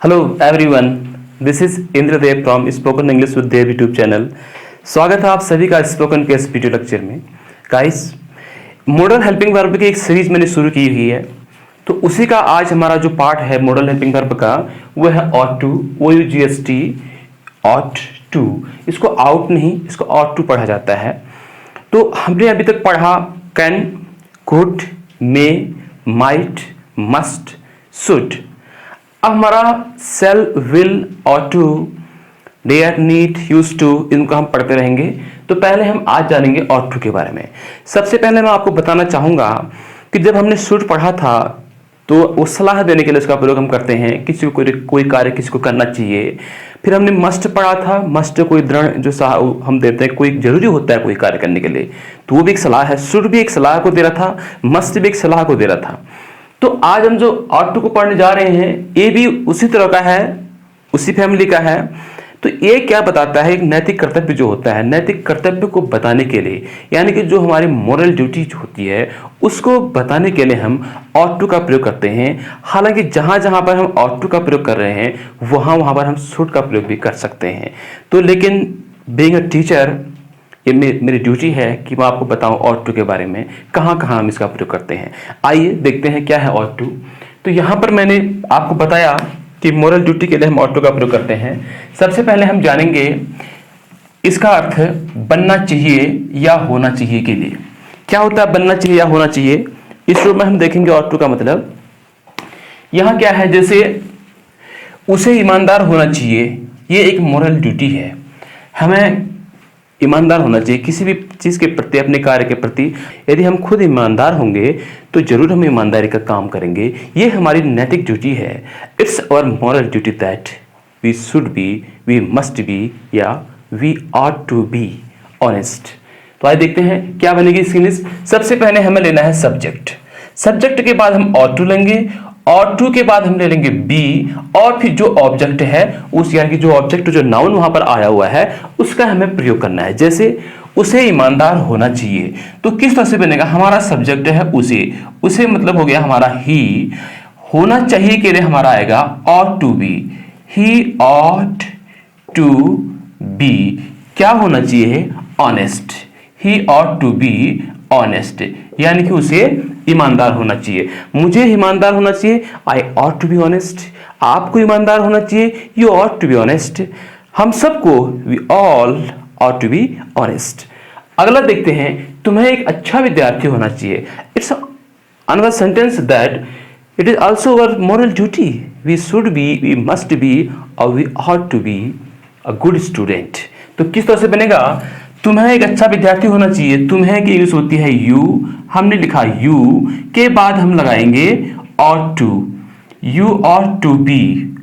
Hello everyone, this is Indradev from spoken English with Dev YouTube channel. स्वागत है आप सभी का स्पोकन के इस वीडियो लेक्चर में। गाइस, मॉडल हेल्पिंग वर्ब की एक सीरीज मैंने शुरू की हुई है, तो उसी का आज हमारा जो पार्ट है मॉडल हेल्पिंग वर्ब का वो है ought to, OUGHT, ought to। इसको आउट नहीं, इसको ought to पढ़ा जाता है। तो हमने अभी तक पढ़ा can, could, may, might, must, should. अब हमारा shall, will, ought to, dare, need, used to, इनको हम पढ़ते रहेंगे। तो पहले हम आज जानेंगे ऑट टू के बारे में। सबसे पहले मैं आपको बताना चाहूंगा कि जब हमने शुड पढ़ा था तो वो सलाह देने के लिए उसका प्रयोग हम करते हैं, किसी को कोई कार्य किसी को करना चाहिए। फिर हमने मस्ट पढ़ा था, मस्ट कोई दृढ़ जो हम देते हैं, कोई जरूरी होता है कोई कार्य करने के लिए, तो वो भी एक सलाह है। शुड भी एक सलाह को दे रहा था, मस्ट भी एक सलाह को दे रहा था। तो आज हम जो ऑट टू को पढ़ने जा रहे हैं ये भी उसी तरह का है, उसी फैमिली का है। तो ये क्या बताता है, एक नैतिक कर्तव्य जो होता है, नैतिक कर्तव्य को बताने के लिए, यानी कि जो हमारी मोरल ड्यूटी होती है उसको बताने के लिए हम ऑट टू का प्रयोग करते हैं। हालांकि जहां जहां पर हम ऑट टू का प्रयोग कर रहे हैं वहां वहां पर हम शुड का प्रयोग भी कर सकते हैं। तो लेकिन बीइंग अ टीचर, ये मेरी ड्यूटी है कि मैं आपको बताऊं ऑट टू के बारे में, कहाँ कहाँ हम इसका प्रयोग करते हैं। आइए देखते हैं क्या है ऑट टू। तो यहाँ पर मैंने आपको बताया कि मोरल ड्यूटी के लिए हम ऑट टू का प्रयोग करते हैं। सबसे पहले हम जानेंगे इसका अर्थ बनना चाहिए या होना चाहिए के लिए। क्या होता है बनना चाहिए या होना चाहिए? इस रूप में हम देखेंगे ऑट टू का मतलब। यहाँ क्या है, जैसे उसे ईमानदार होना चाहिए, ये एक मोरल ड्यूटी है। हमें ईमानदार होना चाहिए किसी भी चीज़ के प्रति, अपने कार्य के प्रति। यदि हम खुद ईमानदार होंगे तो जरूर हम ईमानदारी का काम करेंगे। ये हमारी नैतिक ड्यूटी है। It's our moral duty that we should be, we must be, या we ought to be honest. तो आइए देखते हैं क्या बनेगी इसकी लिस्ट। सबसे पहले हमें लेना है सब्जेक्ट। सब्जेक्ट के बाद हम ऑट टू लेंगे, ऑट टू के बाद हम ले लेंगे बी, और फिर जो ऑब्जेक्ट है उस, यानी कि जो ऑब्जेक्ट जो नाउन वहां पर आया हुआ है उसका हमें प्रयोग करना है। जैसे उसे ईमानदार होना चाहिए, तो किस तरह से बनेगा? हमारा सब्जेक्ट है उसे, उसे मतलब हो गया हमारा ही। होना चाहिए के लिए हमारा आएगा ought to be, he ought to be. क्या होना चाहिए? Honest. He ought to be honest, यानी कि उसे ईमानदार होना चाहिए। मुझे ईमानदार होना चाहिए, I ought to be honest. आपको ईमानदार होना चाहिए, you ought to be honest. हम सबको, we all ought to be honest. अगला देखते हैं, तुम्हें एक अच्छा विद्यार्थी होना चाहिए। It's another sentence that it is also our moral duty, we should be, we must be, और we ought to be a good student. तो किस तरह से बनेगा? तुम्हें एक अच्छा विद्यार्थी होना चाहिए। तुम्हें की यूज होती है यू, हमने लिखा यू के बाद हम लगाएंगे ought to, you ought to be.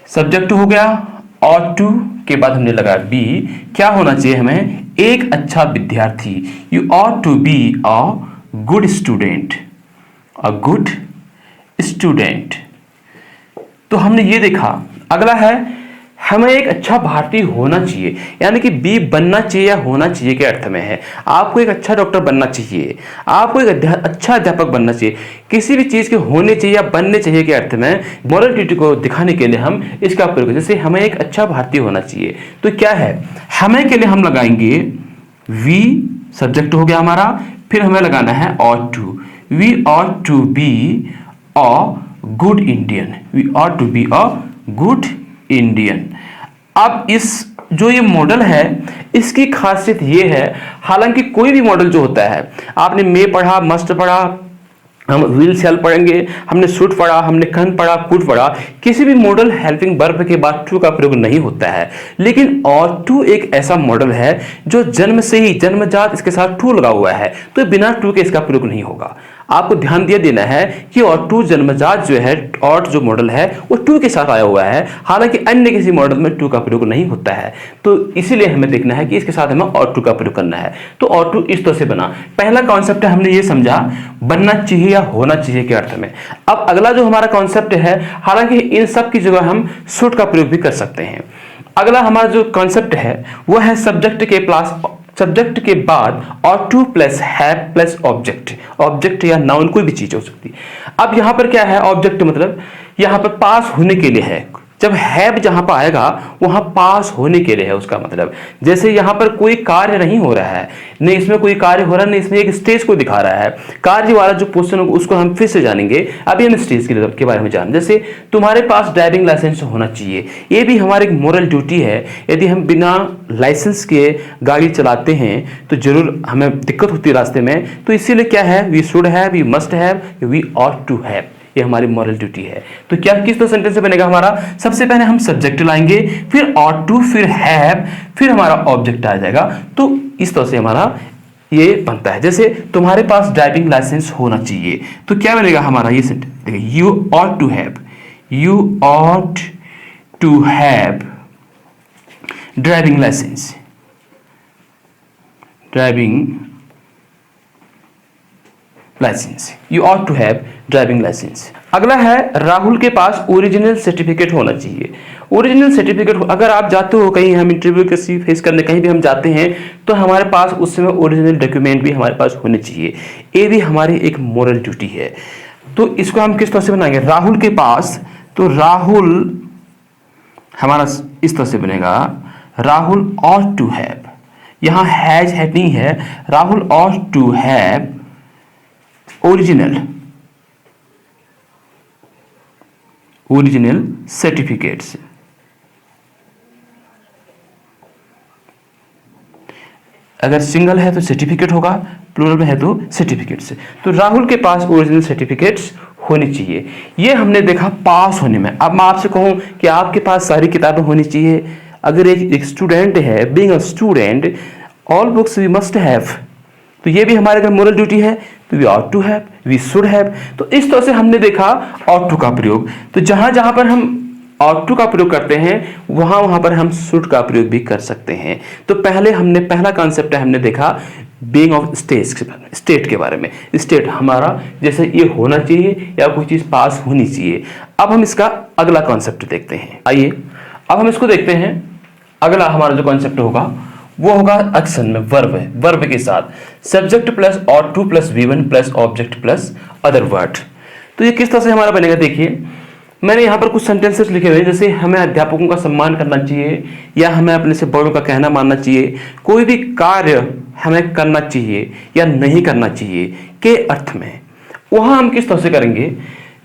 Subject हो गया, ऑट टू के बाद हमने लगाया बी। क्या होना चाहिए हमें? एक अच्छा विद्यार्थी। You ought to be a good student, a good student. तो हमने ये देखा। अगला है हमें एक अच्छा भारतीय होना चाहिए, यानी कि बी बनना चाहिए या होना चाहिए के अर्थ में है। आपको एक अच्छा डॉक्टर बनना चाहिए, आपको एक अच्छा अध्यापक बनना चाहिए। किसी भी चीज के होने चाहिए या बनने चाहिए के अर्थ में मॉरल ड्यूटी को दिखाने के लिए हम इसका प्रयोग, जैसे हमें एक अच्छा भारतीय होना चाहिए, तो क्या है? हमें के लिए हम लगाएंगे वी, सब्जेक्ट हो गया हमारा, फिर हमें लगाना है ought to, we ought to be a good Indian, we ought to be a good Indian. अब इस जो ये मॉडल है इसकी खासियत ये है, हालांकि कोई भी मॉडल जो होता है, आपने मे पढ़ा, मस्ट पढ़ा, हम विल शैल पढ़ेंगे, हमने शुड पढ़ा, हमने कैन पढ़ा, कुड पढ़ा, किसी भी मॉडल हेल्पिंग वर्ब के बाद टू का प्रयोग नहीं होता है। लेकिन ऑट टू एक ऐसा मॉडल है जो जन्म से ही, जन्मजात इसके साथ टू लगा हुआ है, तो बिना टू के इसका प्रयोग नहीं होगा। आपको ध्यान दिया देना है कि ऑट टू जन्मजात जो है, ऑट जो मॉडल है वो टू के साथ आया हुआ है, हालांकि अन्य किसी मॉडल में टू का प्रयोग नहीं होता है। तो इसीलिए हमें देखना है कि इसके साथ हमें ऑट टू का प्रयोग करना है। तो ऑट टू इस तरह से बना। पहला कॉन्सेप्ट है, हमने ये समझा बनना चाहिए या होना चाहिए के अर्थ में। अब अगला जो हमारा कॉन्सेप्ट है, हालांकि इन सब की जगह हम शुड का प्रयोग भी कर सकते हैं। अगला हमारा जो कॉन्सेप्ट है वो है सब्जेक्ट के प्लस, सब्जेक्ट के बाद और two plus have plus object. Object या नाउन कोई भी चीज हो सकती है। अब यहां पर क्या है? ऑब्जेक्ट मतलब यहाँ पर पास होने के लिए है। जब हैव जहां पर आएगा वहां पास होने के लिए है उसका मतलब। जैसे यहां पर कोई कार्य नहीं हो रहा है, नहीं इसमें कोई कार्य हो रहा है, नहीं इसमें एक स्टेज को दिखा रहा है। कार्य वाला जो पोर्शन होगा उसको हम फिर से जानेंगे, अभी हम स्टेज के बारे में जान। जैसे तुम्हारे पास ड्राइविंग लाइसेंस होना चाहिए, ये भी हमारी एक मोरल ड्यूटी है। यदि हम बिना लाइसेंस के गाड़ी चलाते हैं तो जरूर हमें दिक्कत होती है रास्ते में। तो इसीलिए क्या है, we should have, we must have, we ought to have, ये हमारी मॉरल ड्यूटी है। तो क्या किस तरह सेंटेंस से बनेगा हमारा, सबसे पहले हम सब्जेक्ट लाएंगे, फिर ऑट टू, फिर हैव, फिर हमारा ऑब्जेक्ट आ जाएगा। तो इस तरह से हमारा ये बनता है। जैसे तुम्हारे पास ड्राइविंग लाइसेंस होना चाहिए, तो क्या बनेगा हमारा ये सेंटेंस, देखिए you ought to have, you ought to have driving licence, driving licence, you ought to have driving licence. अगला है राहुल के पास ओरिजिनल सर्टिफिकेट होना चाहिए। ओरिजिनल सर्टिफिकेट, अगर आप जाते हो कहीं, हम इंटरव्यू किसी फेस करने कहीं भी हम जाते हैं तो हमारे पास उस समय ओरिजिनल डॉक्यूमेंट भी हमारे पास होने चाहिए। ये भी हमारी एक मोरल ड्यूटी है। तो इसको हम किस तरह से बनाएंगे, राहुल के पास, तो राहुल हमारा इस तरह से बनेगा, राहुल ऑट टू हैव, यहां हैज है नहीं है, Rahul ought to have original certificates. अगर सिंगल है तो सर्टिफिकेट होगा, प्लूरल में है तो सर्टिफिकेट्स। तो राहुल के पास ओरिजिनल सर्टिफिकेट्स होनी चाहिए। ये हमने देखा पास होने में। अब मैं आपसे कहूं कि आपके पास सारी किताबें होनी चाहिए। अगर एक स्टूडेंट है, being a student, all books we must have, तो ये भी हमारे अगर मोरल ड्यूटी है, तो we ought to have, we should have. तो इस तरह से हमने देखा ऑट टू का प्रयोग। तो जहां जहां पर हम ऑट टू का प्रयोग करते हैं वहां वहां पर हम शुड का प्रयोग भी कर सकते हैं। तो पहले हमने पहला कॉन्सेप्ट है, हमने देखा बीइंग ऑफ स्टेट के बारे में। स्टेट हमारा जैसे ये होना चाहिए या कोई चीज पास होनी चाहिए। अब हम इसका अगला कॉन्सेप्ट देखते हैं। आइए अब हम इसको देखते हैं। अगला हमारा जो कॉन्सेप्ट होगा वो होगा एक्शन में वर्ब है, वर्ब के साथ subject plus ought to plus V1 plus object plus other word. तो ये किस तरह से हमारा बनेगा, देखिए मैंने यहाँ पर कुछ सेंटेंसेस लिखे हुए हैं। जैसे हमें अध्यापकों का सम्मान करना चाहिए, या हमें अपने से बड़ों का कहना मानना चाहिए, कोई भी कार्य हमें करना चाहिए या नहीं करना चाहिए के अर्थ में। वहां हम किस तरह से करेंगे,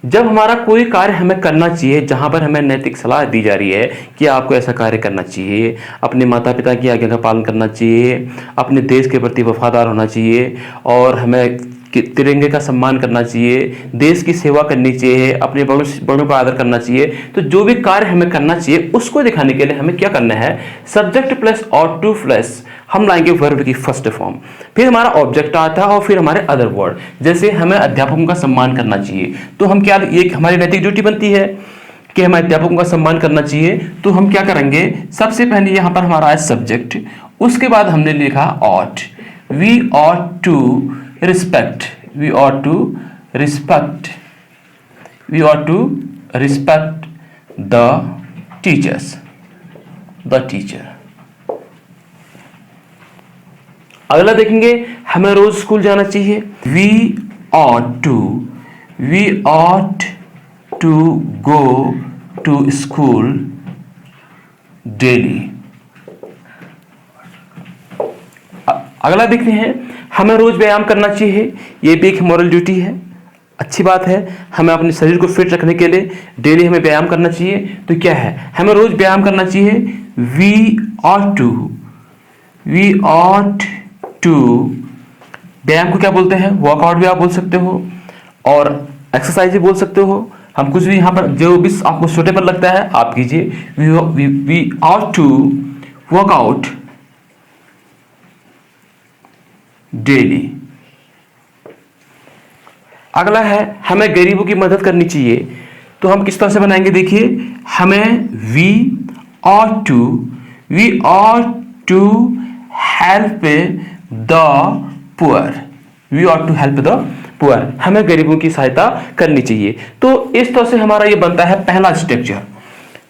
जब हमारा कोई कार्य हमें करना चाहिए, जहां पर हमें नैतिक सलाह दी जा रही है कि आपको ऐसा कार्य करना चाहिए, अपने माता पिता की आज्ञा का पालन करना चाहिए, अपने देश के प्रति वफादार होना चाहिए, और हमें तिरंगे का सम्मान करना चाहिए, देश की सेवा करनी चाहिए, अपने बड़ों का आदर करना चाहिए। तो जो भी कार्य हमें करना चाहिए उसको दिखाने के लिए हमें क्या करना है, subject plus ought to plus हम लाएंगे वर्ब की फर्स्ट फॉर्म, फिर हमारा ऑब्जेक्ट आता है और फिर हमारे अदर वर्ड। जैसे हमें अध्यापकों का सम्मान करना चाहिए, तो हम क्या, ये हमारी नैतिक ड्यूटी बनती है कि हमें अध्यापकों का सम्मान करना चाहिए। तो हम क्या करेंगे, सबसे पहले यहां पर हमारा है सब्जेक्ट, उसके बाद हमने लिखा ought, we ought to respect, we ought to respect, we ought to respect the teachers, the teacher। अगला देखेंगे, हमें रोज स्कूल जाना चाहिए, we ought to go to school daily। अगला देखते हैं, हमें रोज व्यायाम करना चाहिए, ये भी एक मॉरल ड्यूटी है, अच्छी बात है। हमें अपने शरीर को फिट रखने के लिए डेली हमें व्यायाम करना चाहिए। तो क्या है, हमें रोज व्यायाम करना चाहिए, वी ऑट टू, व्यायाम को क्या बोलते हैं, वर्कआउट भी आप बोल सकते हो और एक्सरसाइज भी बोल सकते हो। हम कुछ भी यहाँ पर जो भी आपको सूटेबल लगता है आप कीजिए। We ought to work out daily. अगला है, हमें गरीबों की मदद करनी चाहिए। तो हम किस तरह से बनाएंगे, देखिए हमें we ought to help the poor, we ought to help the poor, हमें गरीबों की सहायता करनी चाहिए। तो इस तरह से हमारा ये बनता है पहला स्ट्रक्चर।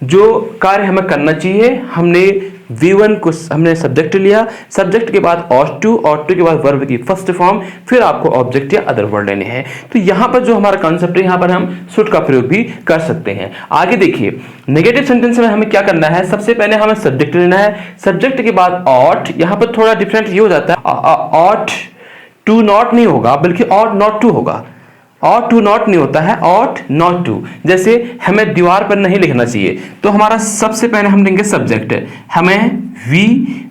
जो कार्य हमें करना चाहिए हमने V1 को हमने सब्जेक्ट लिया, सब्जेक्ट के बाद ought to के बाद वर्ब की फर्स्ट फॉर्म, फिर आपको ऑब्जेक्ट या अदर वर्ड लेने हैं। तो यहाँ पर जो हमारा कॉन्सेप्ट है, यहाँ पर हम शुड का प्रयोग भी कर सकते हैं। आगे देखिए, नेगेटिव सेंटेंस में हमें क्या करना है, सबसे पहले हमें सब्जेक्ट लेना है, सब्जेक्ट के बाद ought, यहाँ पर थोड़ा डिफरेंट ये हो जाता है, ought to not नहीं होगा बल्कि ought not to होगा। ought to not नहीं होता है, ought not to। जैसे हमें दीवार पर नहीं लिखना चाहिए, तो हमारा सबसे पहले हम लेंगे सब्जेक्ट, हमें we,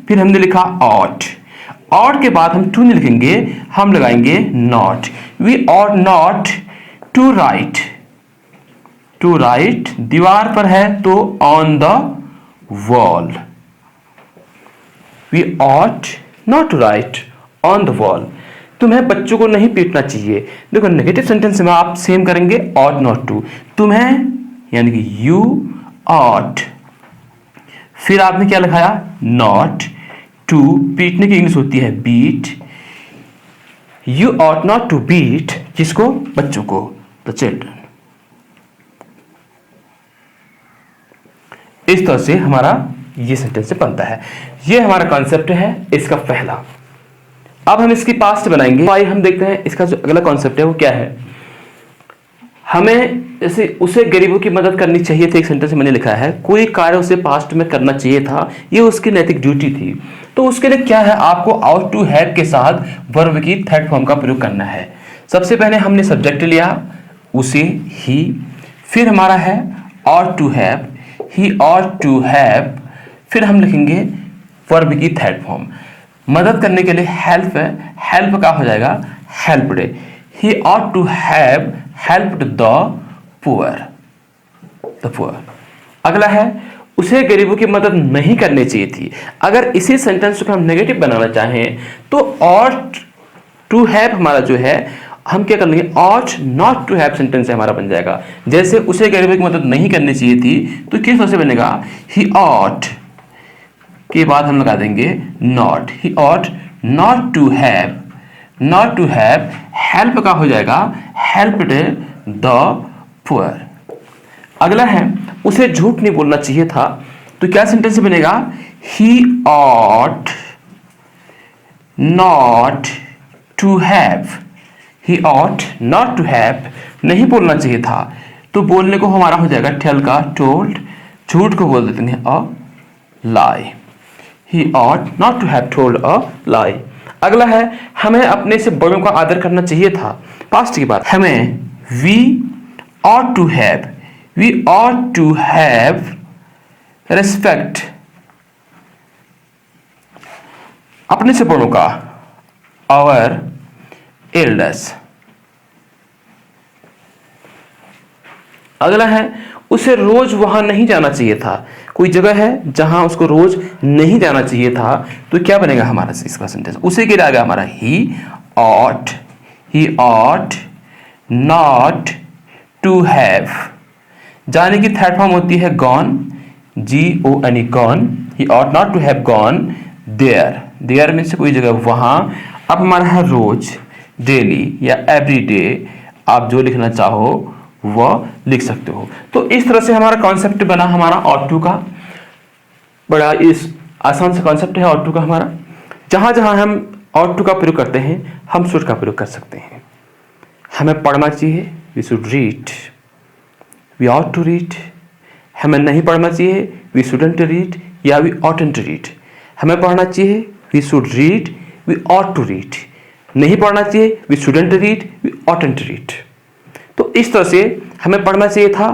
फिर हमने लिखा ought के बाद हम to नहीं लिखेंगे, हम लगाएंगे not। we ought not to write दीवार पर है तो on the wall। we ought not to write on the wall। तुम्हें बच्चों को नहीं पीटना चाहिए। देखो नेगेटिव सेंटेंस में आप सेम करेंगे ought not to, तुम्हें यानी कि you ought, फिर आपने क्या लिखाया not to, पीटने की इंग्लिश होती है beat, you ought not to beat किसको, बच्चों को, the children। इस तरह से हमारा ये सेंटेंस बनता है। ये हमारा कॉन्सेप्ट है इसका पहला। अब हम इसकी पास्ट बनाएंगे। आइए हम देखते हैं इसका जो अगला कॉन्सेप्ट है वो क्या है। हमें जैसे उसे गरीबों की मदद करनी चाहिए थी, एक सेंटेंस में मैंने लिखा है, कोई कार्य उसे पास्ट में करना चाहिए था, ये उसकी नैतिक ड्यूटी थी। तो उसके लिए क्या है, आपको ought to have के साथ वर्ब की थर्ड फॉर्म का प्रयोग करना है। सबसे पहले हमने सब्जेक्ट लिया, उसे ही, फिर हमारा है ought to have, he ought to have, फिर हम लिखेंगे वर्ब की थर्ड फॉर्म। मदद करने के लिए हेल्प है, हेल्प का हो जाएगा helped, he ought to have helped the poor। अगला है उसे गरीबों की मदद नहीं करनी चाहिए थी। अगर इसी सेंटेंस को हम नेगेटिव बनाना चाहें तो ought to have हमारा जो है, हम क्या कर लेंगे, ought not to have sentence हमारा बन जाएगा। जैसे उसे गरीबों की मदद नहीं करनी चाहिए थी, तो किस तरह से बनेगा, he ought के बाद हम लगा देंगे not, he ought not to have help का हो जाएगा helped the poor। अगला है उसे झूठ नहीं बोलना चाहिए था, तो क्या सेंटेंस बनेगा, he ought not to have नहीं बोलना चाहिए था, तो बोलने को हमारा हो जाएगा टेल का told, झूठ को बोल देते हैं a lie, he ought not to have told a lie। अगला है हमें अपने से बड़ों का आदर करना चाहिए था, पास्ट की बात, हमें we ought to have respect अपने से बड़ों का, our elders। अगला है उसे रोज वहां नहीं जाना चाहिए था, कोई जगह है जहां उसको रोज नहीं जाना चाहिए था, तो क्या बनेगा हमारा इसका सेंटेंस, उसे क्या आएगा हमारा he ought not to have। जाने की थर्ड फॉर्म होती है gone, gone, gone, he ought not to have gone there में से कोई जगह वहां। अब हमारा है रोज, डेली या एवरीडे, आप जो लिखना चाहो वह लिख सकते हो। तो इस तरह से हमारा कॉन्सेप्ट बना हमारा ought to का, बड़ा इस आसान सा कॉन्सेप्ट है ought to का हमारा। जहां जहां हम ought to का प्रयोग करते हैं हम should का प्रयोग कर सकते हैं। हमें पढ़ना चाहिए, we should read, we ought to read। हमें नहीं पढ़ना चाहिए, we shouldn't read या we oughtn't read। हमें पढ़ना चाहिए, we should read, we ought to read। नहीं पढ़ना चाहिए, we shouldn't read, we oughtn't read। तो इस तरह से हमें पढ़ना चाहिए था,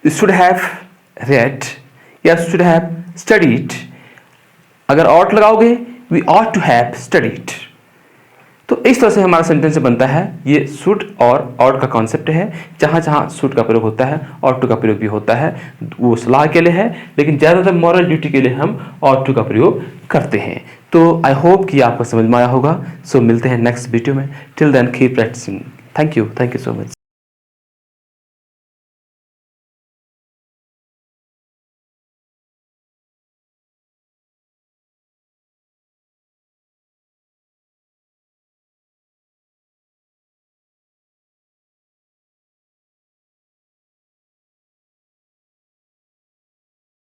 should have read या should have studied। अगर ought लगाओगे, we ought to have studied। तो इस तरह से हमारा सेंटेंस बनता है। ये should और ought का कॉन्सेप्ट है। जहां जहां should का प्रयोग होता है ought to का प्रयोग भी होता है, वो सलाह के लिए है, लेकिन ज़्यादातर मॉरल ड्यूटी के लिए हम ought to का प्रयोग करते हैं। तो आई होप कि आपको समझ में आया होगा। सो मिलते हैं नेक्स्ट वीडियो में। Till then keep practising. Thank you so much.